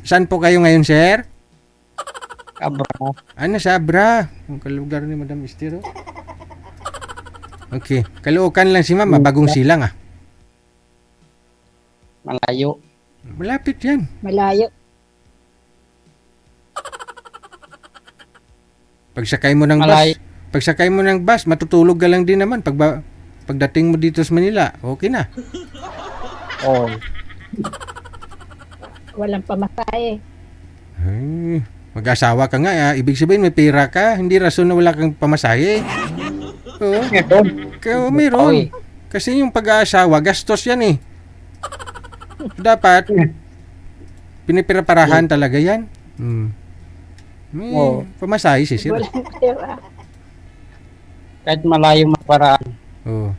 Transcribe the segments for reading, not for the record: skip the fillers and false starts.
Saan po kayo ngayon, sir? Abra. Ano sa Abra? Ang kalugar ni Madam Esther. Okay. Caloocan lang si mama. Bagong silang ah. Malayo. Malapit yan. Malayo. Pagsakay mo ng Malay. bus, pagsakay mo ng bus, matutulog ka lang din naman pagdating mo dito sa Manila. Okay na. Oh. Walang pamasahe. Ay, mag-asawa ka nga. Ibig sabihin may pera ka. Hindi rason na wala kang pamasahe. Oo. Kaya meron. Kasi yung pag-aasawa, gastos yan eh. Dapat, pinipiraparahan talaga yan. May pamasahe si sir. Walang pera. Kahit malayo maparaan. Oo.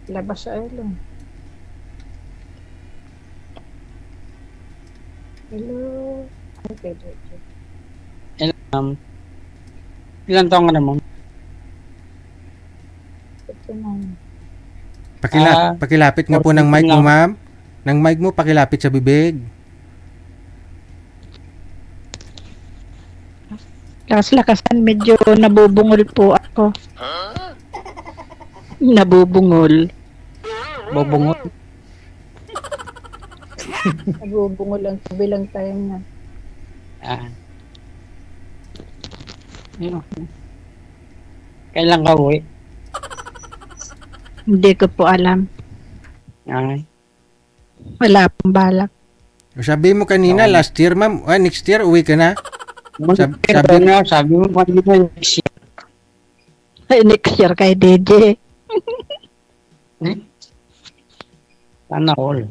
Labas sa ilong. Hello. Okay, okay. Ilan taong ka naman? Ito na yun. Pakilapit nga po ng mic mo, ma'am. Ng mic mo, pakilapit sa bibig. Lakas-lakasan, medyo nabubungol po ako. Nabubungol. Bobongot. Nabubungol ang kabilang tayo na. Ah. Ayun. Kailan ka uwi? Hindi ko po alam. Ay. Wala pong balak. Sabi mo kanina, last year, ma'am. Next year, uwi ka na. Sabi mo kanina next year. Ay, next year kay DJ. Sana all.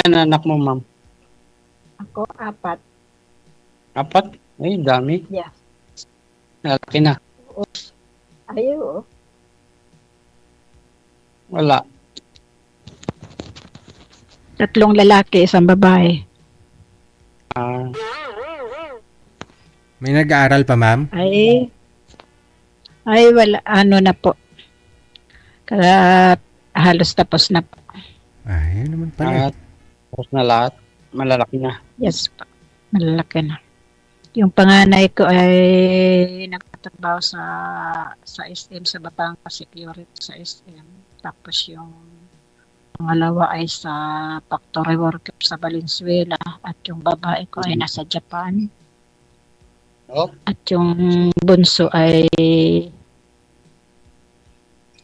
Ano anak mo, ma'am? Ako, 4. 4? Ay, dami. Yeah. Lalaki na. Ayo. Wala. 3 lalaki, 1 babae. Ah, May nag-aaral pa, ma'am? Ay, wala. Ano na po. Kaya halos tapos na po. Ay, yun naman pala. at tapos na lahat. Malalaki na. Yes po. Malalaki na. Yung panganay ko ay nagtatrabaho sa SM, sa Batangas Security sa SM. Tapos yung pangalawa ay sa factory worker sa Valenzuela. At yung babae ko ay nasa Japan. Oh, At yung bunso ay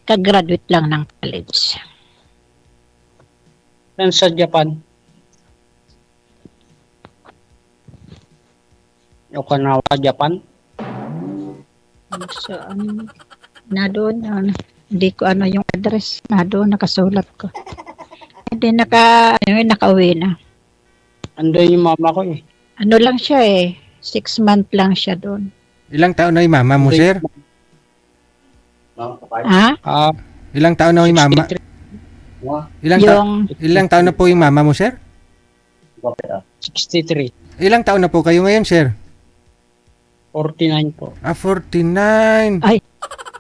kag-graduate lang ng college. yan sa Japan. Okinawa, Japan. So, na doon, hindi ko ano yung address. Na doon, nakasulat ko. Hindi, nakauwi na. Andun yung mama ko eh. Ano lang siya eh. 6 months lang siya doon. Ilang taon na yung mama mo, sir? Ha? Ah, Ilang taon na yung mama? 63. Ilang taon na po yung mama mo, sir? 63. Ilang taon na po kayo ngayon, sir? 49 po. 49.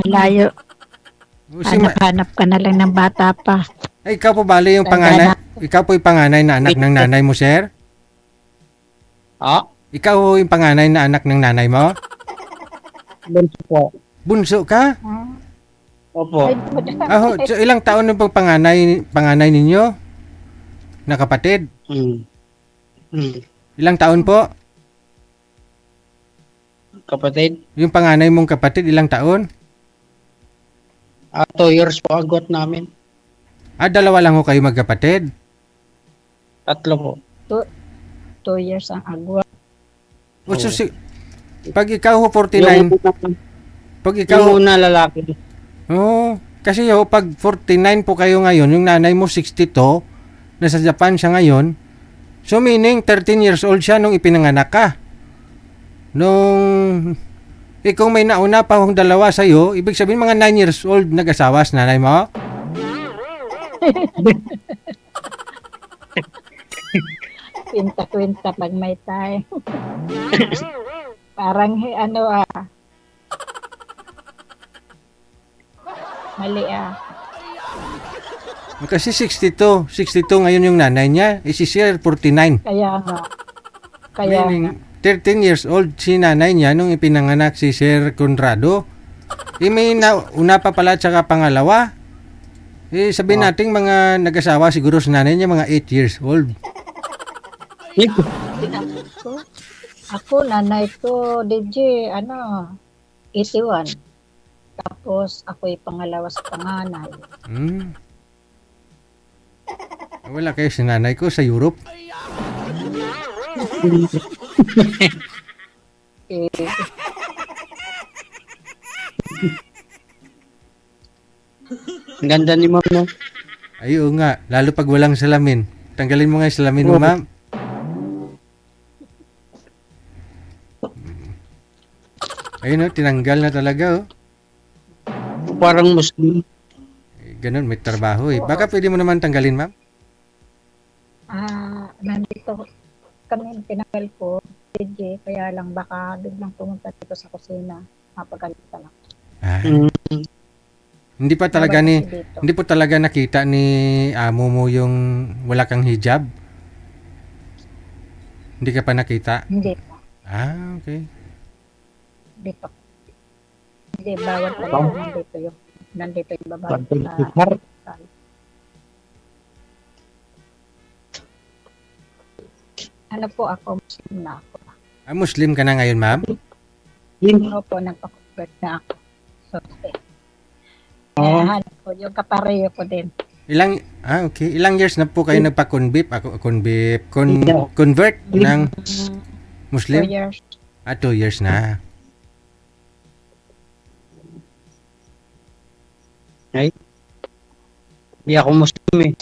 Layo. Si ma- Hanap ka na lang ng bata pa. Ay, ikaw po bali yung panganay? Ikaw po yung panganay na anak ng nanay mo, sir? Ah, Ikaw po yung panganay na anak ng nanay mo? bunso po. Bunso ka? Opo. So ilang taon na pong panganay ninyo? Na kapatid? Ilang taon po? Kapatid, Yung panganay mong kapatid, ilang taon? 2 years po agot namin. Dalawa lang ho kayo magkapatid? 3 po. 2 years ang agwa. O so, pag ikaw ho 49, pag ikaw, Yung una lalaki. kasi ho, pag 49 po kayo ngayon, yung nanay mo 62, nasa Japan siya ngayon, so meaning 13 years old siya nung ipinanganak ka. Nung ikaw may nauna pa hong dalawa sa'yo, ibig sabihin mga 9 years old nag-asawa sa nanay mo? Kwenta-kwenta pag may time. Parang ano mali Kasi 62. 62 ngayon yung nanay niya. Si Sir 49. Kaya nga. Kaya nga. Meaning, 13 years old si nanay niya nung ipinanganak si Sir Conrado. May una pa pala tsaka pangalawa. Sabihin natin mga nag-asawa siguro sa nanay niya mga 8 years old. Ako, nanay ko, DJ, 81. Tapos, ako'y pangalawa sa panganay. Wala kayo si nanay ko sa Europe. Eh, Ang ganda ni ma'am, no? Ayun nga, lalo pag walang salamin. Tanggalin mo nga yung salamin mo, ma'am. Ayun tinanggal na talaga Parang Muslim. Ganun, may trabaho Baka pwede mo naman tanggalin, ma'am? nandito kami, pinanggal ko, DJ, kaya lang baka biglang pumunta dito sa kusina. Mapagalitan lang. Hindi pa talaga hindi po talaga nakita ni amo mo yung wala kang hijab? Hindi ka pa nakita? Hindi pa. Okay. Hindi pa. Hindi, bawal pa rin. Nandito yung babae. Ano po ako, Muslim na ako. Muslim ka na ngayon, ma'am? Opo, nagpa-convert na ako. So, hanap ko, yung kapareho ko din. Okay. Ilang years na po kayo convert ng Muslim? 2 years. 2 years na. Ay? Hindi ako Muslim eh.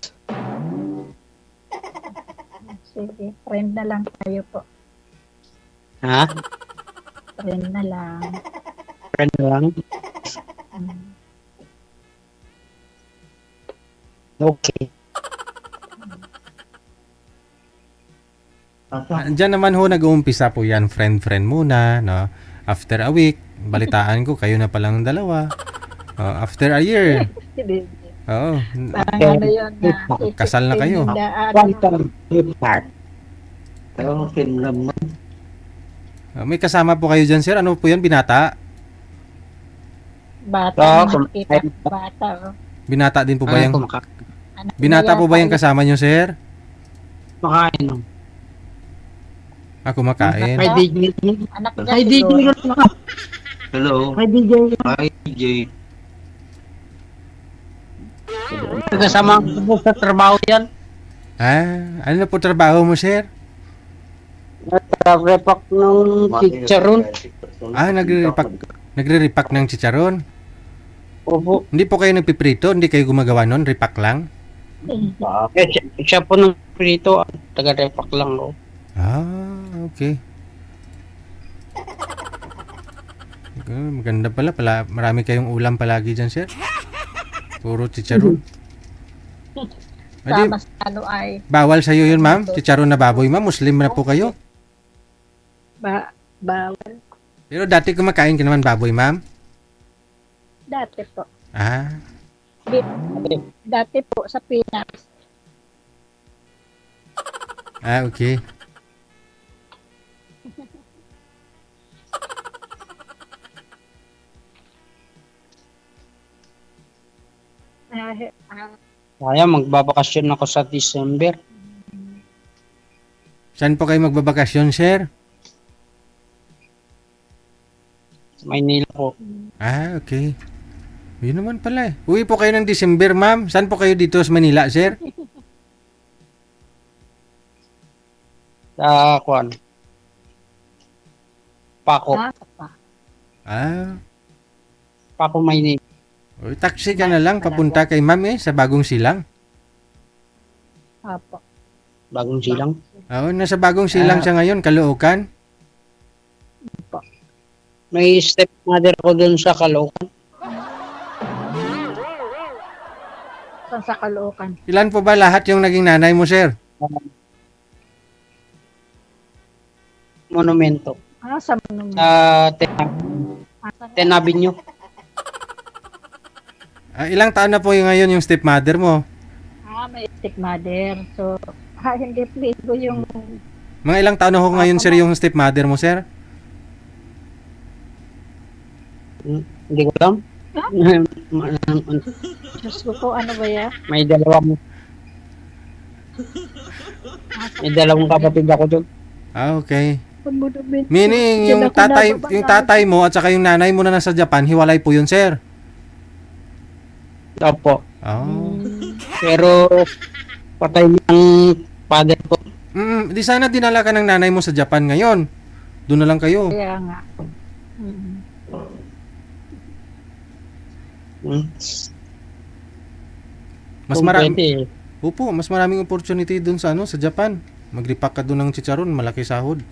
Sige, friend na lang tayo po. Ha? Friend na lang. Friend lang? Okay. Diyan naman nag-uumpisa po yan, friend muna, no? After a week, balitaan ko, kayo na palang dalawa. After a year. Oo. Parang yun Kasal na kayo. May kasama po kayo dyan, sir. Ano po yan, binata? Bata. Bata. Binata din po ba yung... Anak Binata po ba yung kasama nyo, sir? Makain. Kumakain. Hi, DJ. Anak niya Hi, DJ. siguro. Hello. Hi, DJ. Hi, DJ. Kasama ko sa trabaho yan. Ano na po trabaho mo, sir? Nagre-repack ng chicharon. Nagre-repack ng chicharon? Opo. Hindi po kayo nagpiprito? Hindi kayo gumagawa nun? Repack lang? Siya po ng prito. Taga-repack lang ako. Okay. Maganda pala. Marami kayong ulam palagi dyan, sir. Puro chicharon. Mas ano ay Bawal sa'yo yun, ma'am? Chicharon na baboy, ma'am? Muslim na po kayo? bawal. Pero dati kumakain ka naman baboy, ma'am? Dati po. Dati po sa Pinas. Okay. Kaya magbabakasyon ako sa December. Saan po kayo magbabakasyon, sir? Maynila po. Okay. Yun naman pala Uwi po kayo ng December, ma'am. Saan po kayo dito sa Manila, sir? Sa Kwan. Pako. Pako, Maynila. Taxi ka na lang papunta kay ma'am sa Bagong Silang. Apo. Bagong Silang. Nasa Bagong Silang siya ngayon, Caloocan. May stepmother ko dun sa Caloocan. Sa Caloocan. Ilan po ba lahat yung naging nanay mo, sir? monumento. Sa mga Sa Tenabi nyo. Ilang taon na po yung ngayon yung stepmother mo? may stepmother. So, hindi pligo yung Mga ilang taon na ho ngayon, sir, yung stepmother mo, sir? Hindi ko alam. Diyos ko po, ano ba yan? May dalawang kapatid ako doon. Okay. Monumento. Meaning, Diyan ako nababasa. yung tatay mo at saka yung nanay mo na nasa Japan, hiwalay po yun, sir? Opo. Oh. Pero patay ng father ko. Di sana dinala ka ng nanay mo sa Japan ngayon. Doon na lang kayo. Kaya nga. Mas Kung marami. pwede, Opo, mas maraming opportunity doon sa sa Japan. Magripak ka doon ng chicharon, malaki sahod.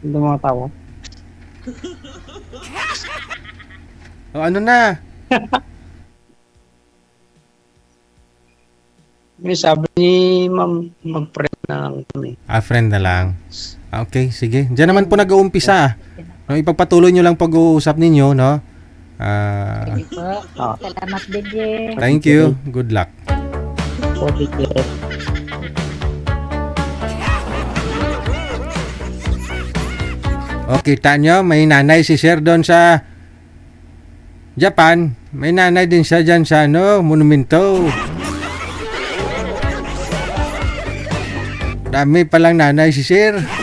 hindi mga tao. O ano na? May sabi ni ma'am, mag-pray na lang kami. Friend na lang. Okay, sige. Diyan naman po nag-uumpisa. No, ipagpatuloy nyo lang pag-uusap ninyo, no? Sige po. Salamat din, Jay. Thank you. Good luck. Okay, kita nyo, may nanay si Sir doon sa Japan. May nanay din siya dyan sa monumento. Dami palang nanay si Sir.